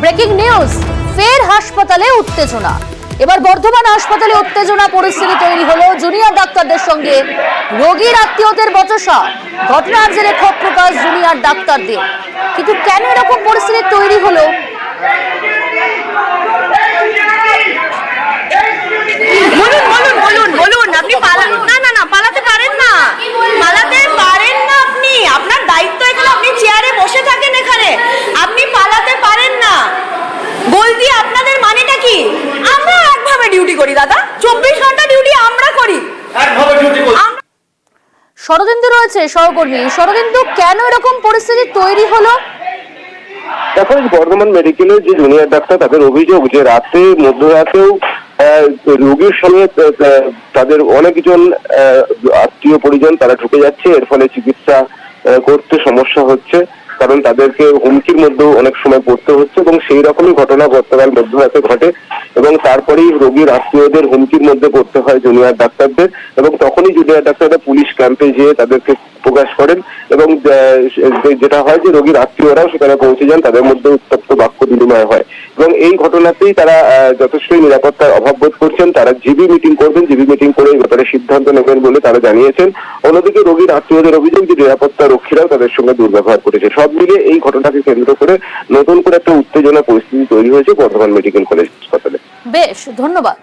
Breaking news, ফের হাসপাতালে উত্তেজনা। এবার বর্ধমান হাসপাতালে উত্তেজনা পরিস্থিতি তৈরি হলো জুনিয়র ডাক্তারদের সঙ্গে রোগীর আত্মীয়দের বচসা। ঘটনার জেরে ক্ষোভ প্রকাশ জুনিয়র ডাক্তারদের। কিন্তু কেন এরকম পরিস্থিতি তৈরি হলো? বলুন আপনি পালাতে পারেন না আপনি। আপনার দায়িত্ব এখানে, আপনি চেয়ারে বসে থাকেন এখানে, আপনি পালাতে পারেন না। বলতি আপনাদের মানেটা কি? আমরা একভাবে ডিউটি করি দাদা, 24 ঘন্টা ডিউটি আমরা করি, একভাবে ডিউটি করি। শরদিন্দু রয়েছে সহকর্মী। শরদিন্দু, কেন এরকম পরিস্থিতি তৈরি হলো? এখন বর্ধমান মেডিকেলের যে জুনিয়র ডাক্তার, তাদের অভিযোগ যে রাতে মধ্যরাতেও রোগীর সঙ্গে তাদের অনেকজন আত্মীয় পরিজন তারা ঢুকে যাচ্ছে। এর ফলে চিকিৎসা করতে সমস্যা হচ্ছে, কারণ তাদেরকে হুমকির মধ্যেও অনেক সময় পড়তে হচ্ছে। এবং সেই রকমই ঘটনা গতকাল মধ্যরাতে ঘটে এবং তারপরেই রোগীর আত্মীয়দের হুমকির মধ্যে পড়তে হয় জুনিয়র ডাক্তারদের। এবং তখনই জুনিয়র ডাক্তাররা পুলিশ ক্যাম্পে যেয়ে তাদেরকে প্রকাশ করেন এবং যেটা হয় যে রোগীর আত্মীয়রাও সেখানে পৌঁছে যান, তাদের মধ্যে উত্তপ্ত বাক্য বিনিময় হয়। এবং এই ঘটনাতেই তারা যথেষ্টই নিরাপত্তার অভাব বোধ করছেন। তারা জিবি মিটিং করবেন, জিবি মিটিং করে এই ব্যাপারে সিদ্ধান্ত নেবেন বলে তারা জানিয়েছেন। অন্যদিকে রোগীর আত্মীয়দের অভিযোগ যে নিরাপত্তা রক্ষীরাও তাদের সঙ্গে দুর্ব্যবহার করেছে। সব মিলিয়ে এই ঘটনাকে কেন্দ্র করে নতুন করে একটা উত্তেজনা পরিস্থিতি তৈরি হয়েছে বর্ধমান মেডিকেল কলেজ হাসপাতালে। বেশ, ধন্যবাদ।